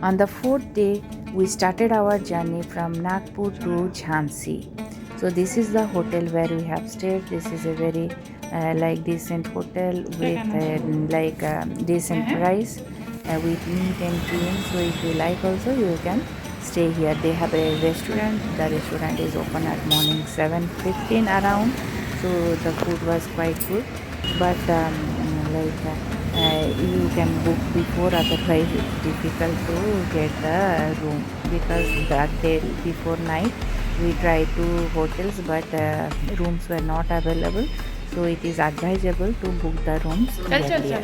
On the fourth day, we started our journey from Nagpur to Jhansi. So this is the hotel where we have stayed. This is a very decent hotel with decent price with neat and clean. So if you like also, you can stay here. They have a restaurant. The restaurant is open at morning 7:15 around. So the food was quite good, but you can book before, otherwise it's difficult to get the room, because that day before night we tried two hotels, but rooms were not available. So it is advisable to book the rooms earlier.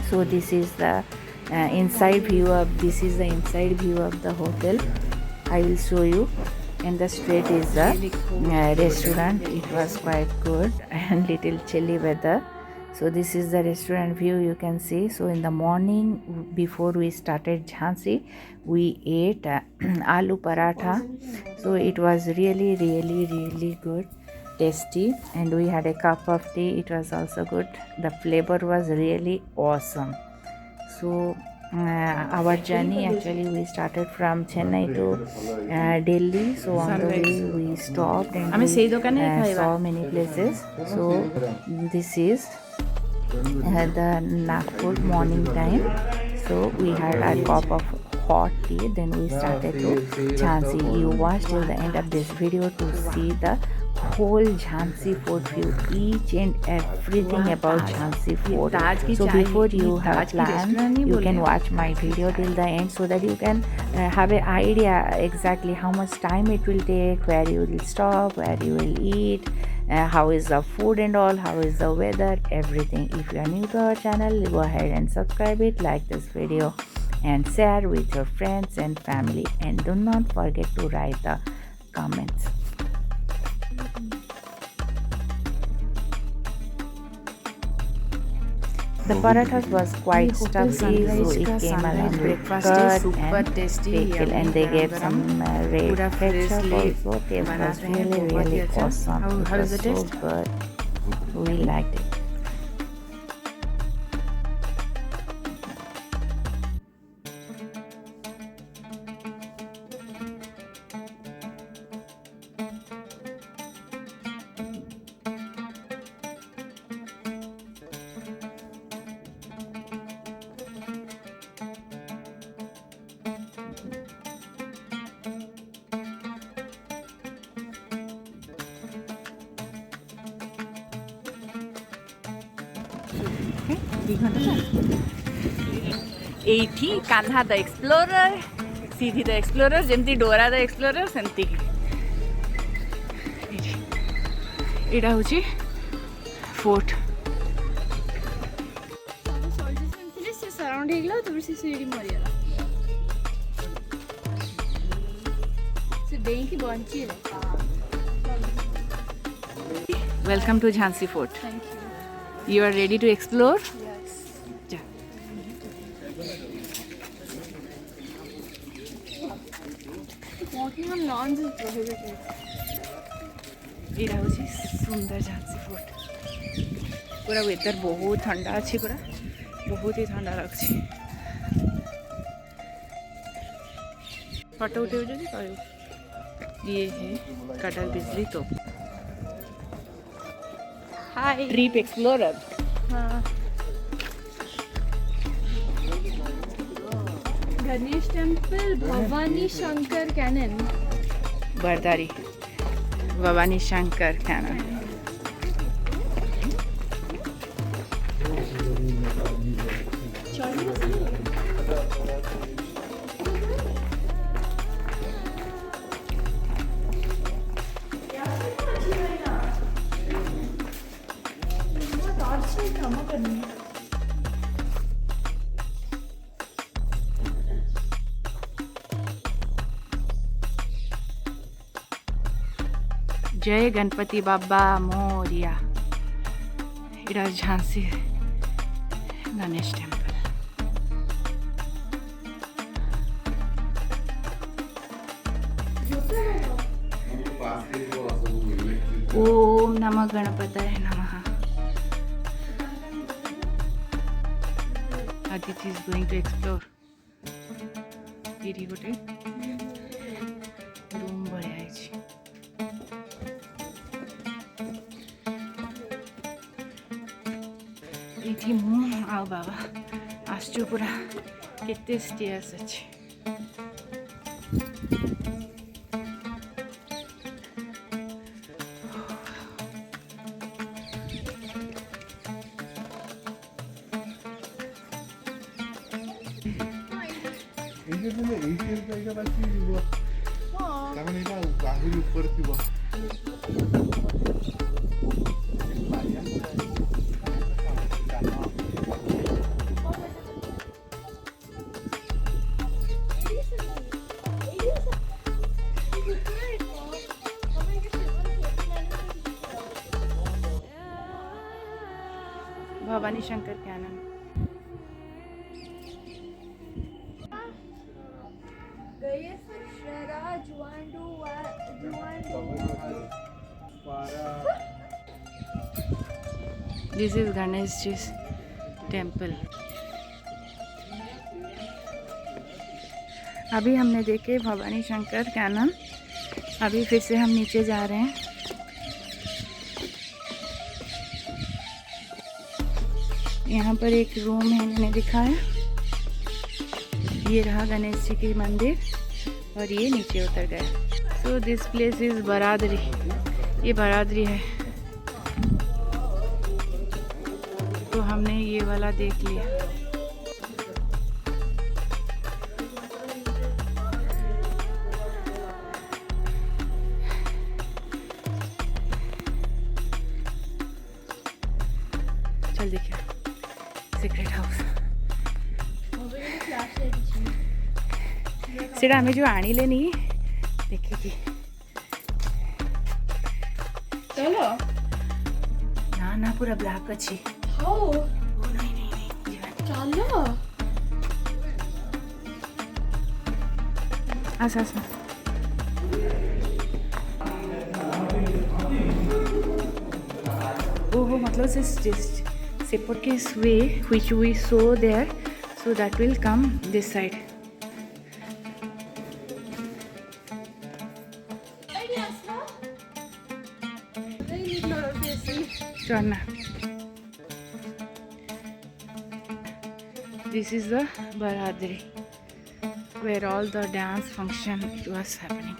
So this is the inside view of the hotel. I will show you. In the street is the restaurant. It was quite good and little chilly weather. So this is the restaurant view, you can see. So in the morning before we started Jhansi, we ate aloo paratha. So it was really good, tasty, and we had a cup of tea. It was also good. The flavor was really awesome. So our journey, actually we started from Chennai to Delhi. So on the way we stopped and we saw many places. So this is the Nagpur morning time. So we had a cup of hot tea, then we started to Jhansi. You watch till the end of this video to see the whole Jhansi Fort view, each and everything about Jhansi Fort. So before you have planned, you can watch my video till the end, so that you can have an idea exactly how much time it will take, where you will stop, where you will eat, how is the food and all, how is the weather, everything. If you are new to our channel, go ahead and subscribe it, like this video and share with your friends and family, and do not forget to write the comments. The parathas was quite stuffy, so it came along with curd and pickle, and they gave some red ketchup also. Taste was really awesome. It was so good. We liked it. एठी Kanha the explorer, Sidhi the explorer, जमती Dora the explorer सेमती एटा होची fort. से surround हेगला तो से CD मरिया से देई की बंची रे. Welcome to Jhansi fort. Thank you. You are ready to explore? Yes. Ja. Walking on lawns is prohibited. ଏଇଟା ହେଉଛି ସୁନ୍ଦର ଝାନ୍ସୀ ଫୋର୍ଟ. ପୁରା ୱେଦର ବହୁତ ଥଣ୍ଡା ଅଛି, ପୁରା ବହୁତ ହି ଥଣ୍ଡା ଲାଗୁଛି. ଫଟୋ ଉଠେଇବୁ ଯଦି କହିବୁ. ଇଏ ହେ କଟକ ବିଜଲି ତୋପ. हाय. Trip explorer. हाँ. Ganesh temple, Bhavani Shankar cannon. बरदारी भवानी शंकर कैनन. जय गणपति बाबा Moriya. It is Jhansi Ganesh Temple. Om Namah Ganapataye Namaha. Aditi is going to explore. ଏଇଠି ଗୋଟେ ରୁମ୍ ଭଳିଆ ହେଇଛି। ଏଇଠି ମୁଁ ଆଉ ବାବା ଆସୁଛୁ। ପୁରା କେତେ ଷ୍ଟେୟାର୍ସ ଅଛି। ଆହୁରି ଉପରେ ଥିବ। Bhavani Shankar cannon. This is Ganesh Ji's temple. अभी हमने देखे भवानी शंकर कैनन। अभी फिर से हम नीचे जा रहे हैं। यहाँ पर एक रूम है, मैंने दिखाया। ये रहा गणेश जी की मंदिर और ये नीचे उतर गया। सो दिस प्लेस इज बरादरी। ये बरादरी है। तो हमने ये वाला देख लिया। चल देखिए सिक्रेट हाउस। सेटा आमे जो आनिले नहीं देखे कि चलो ना ना पूरा ब्लैक अच्छी। हाउ नहीं नहीं नहीं चलो आसा आसा। ओहो मतलब just separate case way which we saw there, so that will come this side. Chana. This is the Baradri where all the dance function was happening.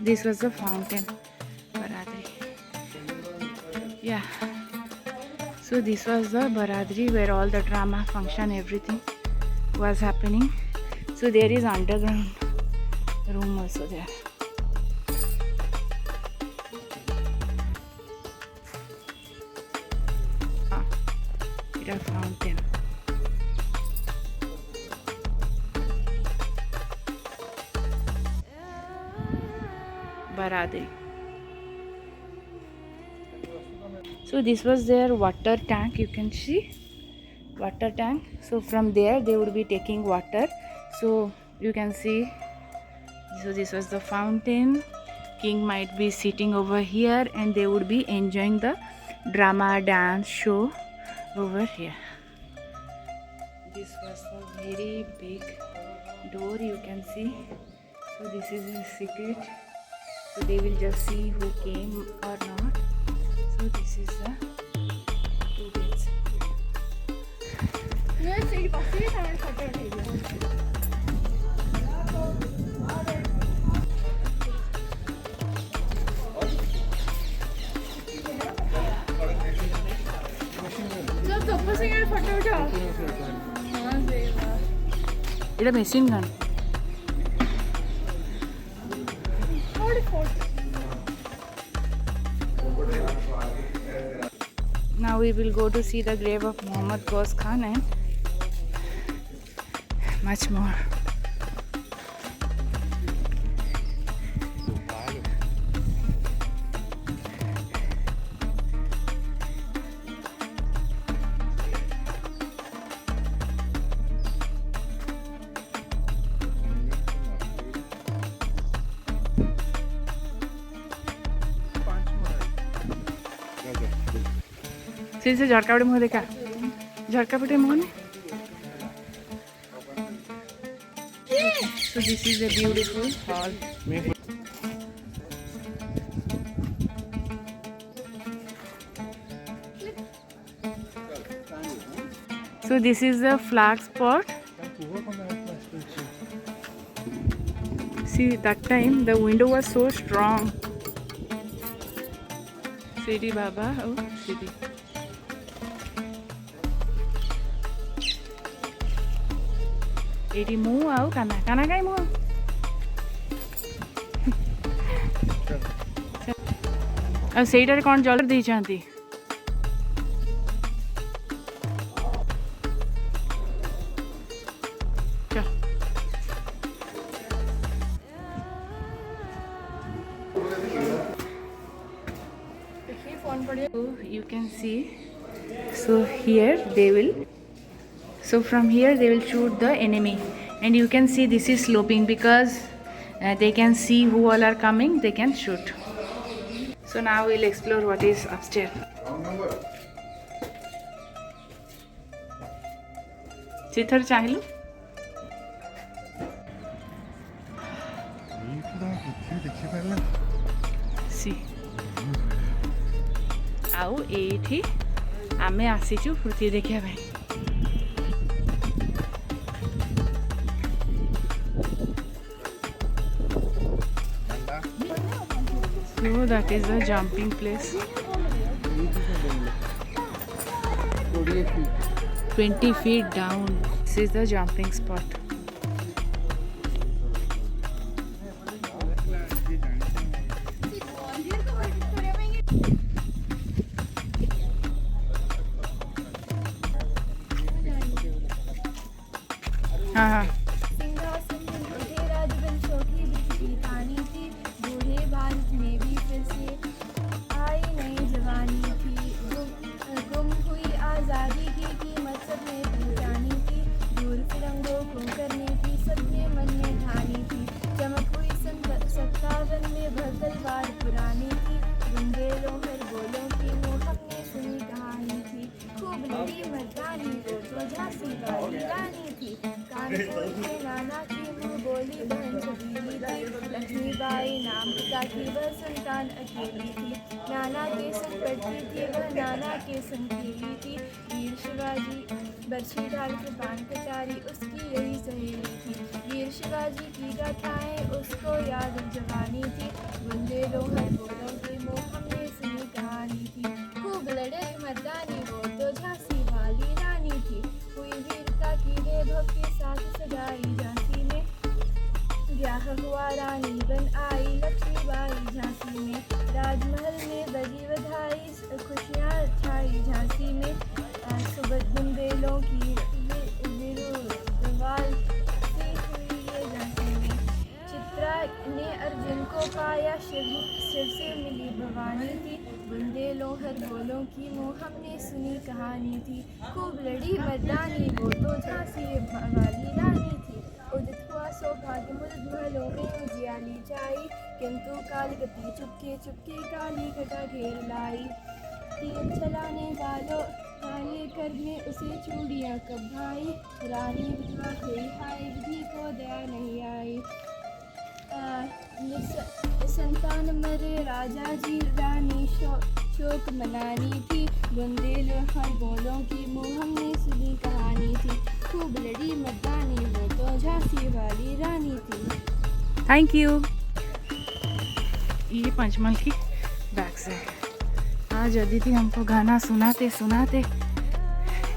This was the fountain, Baradri. Yeah. So this was the Baradri where all the drama, function, everything was happening. So there is underground room also there. It's a fountain. Baradri. So this was their water tank. You can see water tank. So from there they would be taking water. So you can see. So this was the fountain. King might be sitting over here and they would be enjoying the drama dance show over here. This was a very big door, you can see. So this is a secret. So they will just see who came or not. So this is the two gates. It's a machine gun. Now we will go to see the grave of Muhammad Ghaus Khan and much more. फिर से झटका मुँह देखा। झटकापटे Mohan. So this is a beautiful hall. So this is the flag spot. See, that time the window was so strong. Siri Baba, oh Siri. Eri mu au kana kai mu. ଆଉ ସେଇଟାରେ କ'ଣ ଜଳ ଦେଇଛନ୍ତି? You can see, so here they will, so from here they will shoot the enemy, and you can see this is sloping because they can see who all are coming, they can shoot. So now we'll explore what is upstairs. Chithar chahilu see. ଆଉ ଏଇଠି ଆମେ ଆସିଛୁ ପୃଥିବୀ ଦେଖିବା ପାଇଁ. So that is the jumping place. 20 feet down. This is the jumping spot. हाँ सिंहासन में बूढ़े राजवंशों की दृष्टि तानी थी. बूढ़े भारत में भी फिर से आई नई जवानी थी. गुम हुई आज़ादी की कीमत सबने पहचानी थी. दूर फिरंगों को करने की सबने मन में ठानी थी. चमक हुई 57 में भर तलवार पुरानी थी. बुंदेलों हर बोलों की वो हमने सुनी कहानी थी. खूब लड़ी मर्दानी वो तो झांसी वाली रानी थी. कानपुर के नाना की मुँह बोली बहन छबीली थी. लक्ष्मीबाई नाम पिता की वह संतान अकेली थी. नाना के संग पढ़ती थी वह नाना के संग खेली थी. वीर शिवाजी बरछी डाल के पान कटारी उसकी यही सहेली थी. वीर शिवाजी की गाथाएं उसको याद जवानी थी. बुंदेलों हर बोलों की मुँह हमने सुनी कहानी थी. खूब लड़े मर्दानी वो तो झांसी वाली रानी थी. हुई वीरता की वैभव के साथ सजाई झांसी में. ब्याह हुआ रानी बन आई लक्ष्मीबाई झांसी में. राजमहल में बजी बधाई खुशियाँ छाई झांसी में. सुबह बुंदेलों की विरुवाल सी हुई ये झांसी में. चित्रा ने अर्जुन को पाया शिव से मिली भवानी थी. बुंदेलों हर बोलों की मुँह हमने सुनी कहानी थी. खूब लड़ी मर्दानी वो तो झांसी वाली रानी थी. उदित हुआ सौभाग्य महलों में उजियाली छाई. किंतु काल गति चुपके चुपके काली घटा घेर लाई. तीर चलाने वालों वाले कर में उसे चूड़ियाँ कब भाई. रानी विधवा हुई हाय विधि को दया नहीं आई. संतान मरे राजा जी रानी शोक मनानी थी. बुंदेलों हर बोलों की मुँह हमने सुनी कहानी थी. खूब लड़ी मर्दानी वो तो झांसी वाली रानी थी. Thank you. ये पंचमहल की बैक से आज अदिति हमको गाना सुनाते सुनाते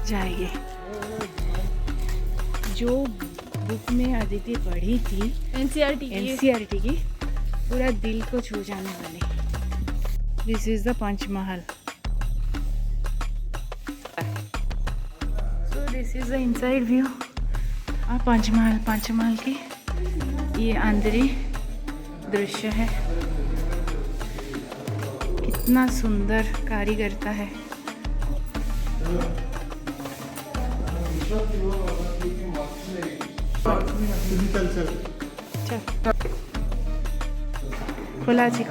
जाएगी. जो बुक में अदिति पढ़ी थी एनसीईआरटी की पूरा दिल को छू जाने वाली. This is the Panchmahal. So this is the inside view. Panchmahal की ये अंदरी दृश्य है. कितना सुंदर कारीगरता है. खोलाची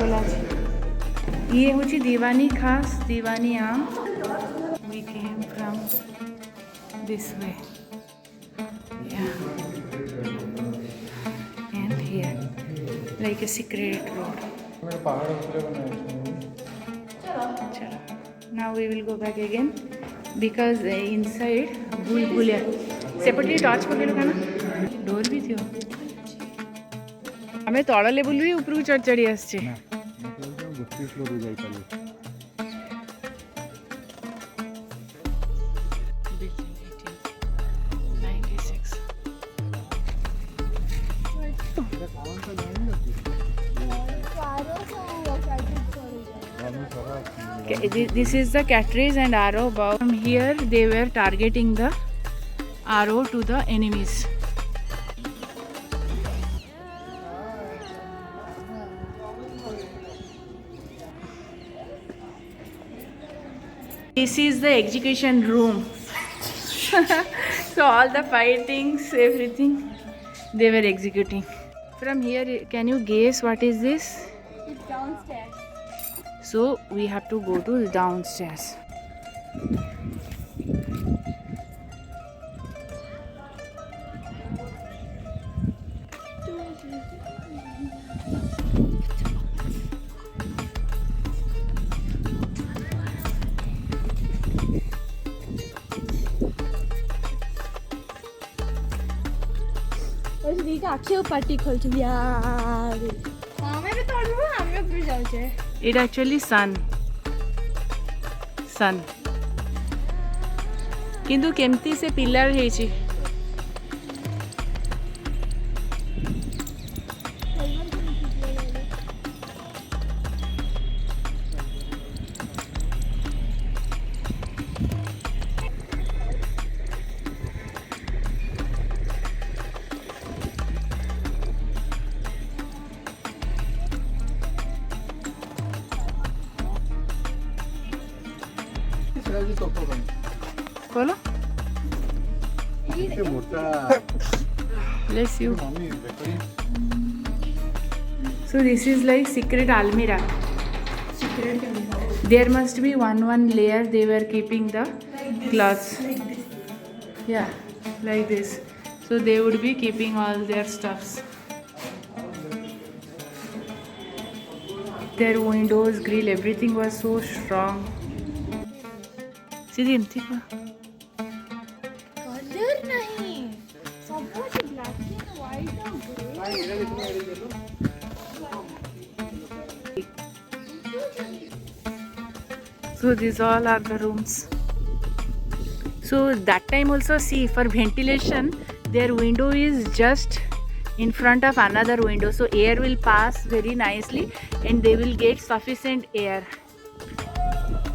ये हूँ दीवानी खास दीवानी आम. We came from this way. Yeah. And here, like a secret road. Chalo. Now we will go back again because inside भूल-भुलैया सेपटे टॉर्च पकड़ का ना डोर भी थियो हमें तोड़ा लेवल भी ऊपर चढ़ चढ़ी आसचे This is the cartridge and arrow bow. From here they were targeting the arrow to the enemies. This is the execution room. So all the fightings, everything they were executing. From here, can you guess what is this? It's downstairs. So we have to go to the downstairs. Actually, particle to the It actually sun. किंतु केमती से pillar है ची बोलो bless you. So this is like secret almirah. There must be one layer they were keeping the clothes. Yeah, like this. So they would be keeping all their stuffs. Their windows, grill, everything was so strong. See the empty one. Color nahi. Suppose black and white or grey. So these all are the rooms. So that time also see for ventilation their window is just in front of another window, so air will pass very nicely and they will get sufficient air.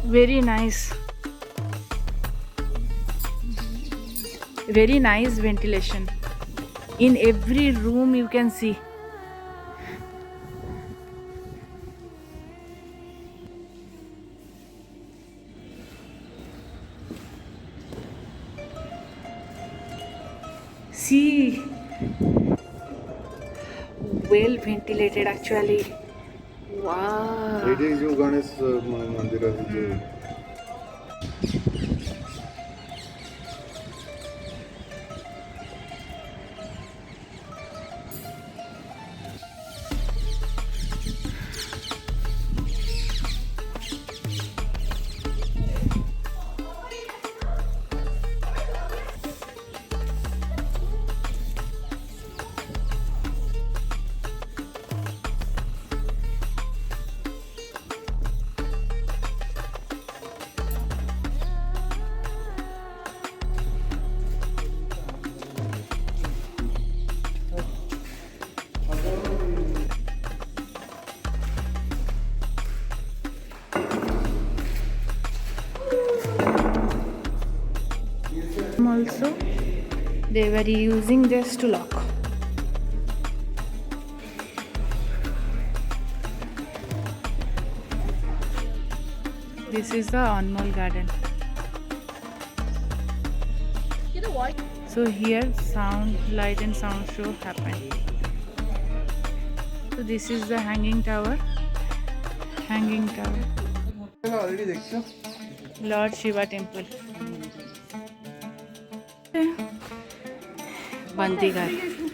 Very nice. Very nice ventilation. In every room you can see. See, well ventilated actually. Wow. It is जो गणेश मंदिर है जो Also they were using this to lock. This is the Anmol garden. So here sound, light and sound show happened. So this is the hanging tower. already देखते हो Lord Shiva temple. बंदी घर